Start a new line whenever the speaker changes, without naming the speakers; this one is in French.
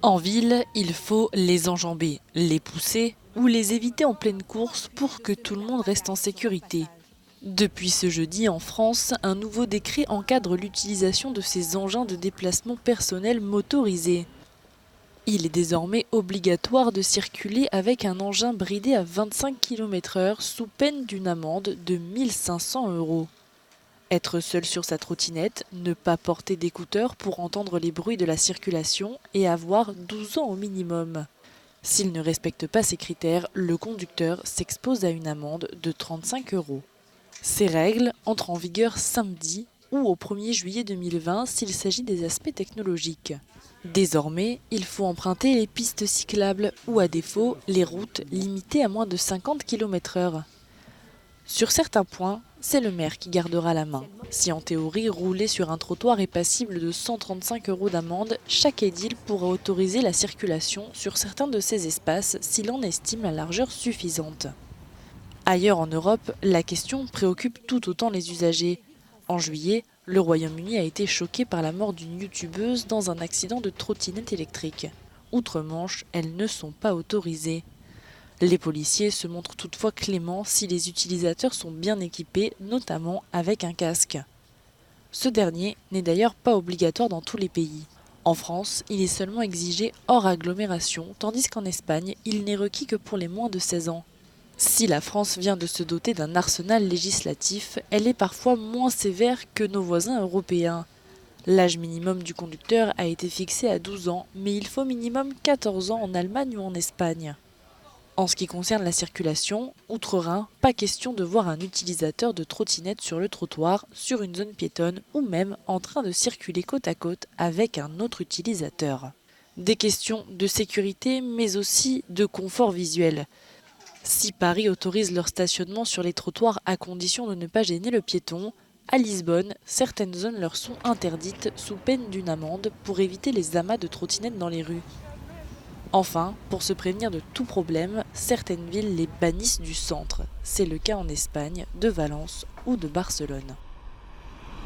En ville, il faut les enjamber, les pousser ou les éviter en pleine course pour que tout le monde reste en sécurité. Depuis ce jeudi, en France, un nouveau décret encadre l'utilisation de ces engins de déplacement personnel motorisés. Il est désormais obligatoire de circuler avec un engin bridé à 25 km/h sous peine d'une amende de 1 500 €. Être seul sur sa trottinette, ne pas porter d'écouteurs pour entendre les bruits de la circulation et avoir 12 ans au minimum. S'il ne respecte pas ces critères, le conducteur s'expose à une amende de 35 €. Ces règles entrent en vigueur samedi ou au 1er juillet 2020 s'il s'agit des aspects technologiques. Désormais, il faut emprunter les pistes cyclables ou à défaut les routes limitées à moins de 50 km/h. Sur certains points, c'est le maire qui gardera la main. Si en théorie, rouler sur un trottoir est passible de 135 € d'amende, chaque édile pourra autoriser la circulation sur certains de ces espaces s'il en estime la largeur suffisante. Ailleurs en Europe, la question préoccupe tout autant les usagers. En juillet, le Royaume-Uni a été choqué par la mort d'une youtubeuse dans un accident de trottinette électrique. Outre-Manche, elles ne sont pas autorisées. Les policiers se montrent toutefois cléments si les utilisateurs sont bien équipés, notamment avec un casque. Ce dernier n'est d'ailleurs pas obligatoire dans tous les pays. En France, il est seulement exigé hors agglomération, tandis qu'en Espagne, il n'est requis que pour les moins de 16 ans. Si la France vient de se doter d'un arsenal législatif, elle est parfois moins sévère que nos voisins européens. L'âge minimum du conducteur a été fixé à 12 ans, mais il faut minimum 14 ans en Allemagne ou en Espagne. En ce qui concerne la circulation, outre-Rhin, pas question de voir un utilisateur de trottinette sur le trottoir, sur une zone piétonne ou même en train de circuler côte à côte avec un autre utilisateur. Des questions de sécurité mais aussi de confort visuel. Si Paris autorise leur stationnement sur les trottoirs à condition de ne pas gêner le piéton, à Lisbonne, certaines zones leur sont interdites sous peine d'une amende pour éviter les amas de trottinettes dans les rues. Enfin, pour se prévenir de tout problème, certaines villes les bannissent du centre. C'est le cas en Espagne, de Valence ou de Barcelone.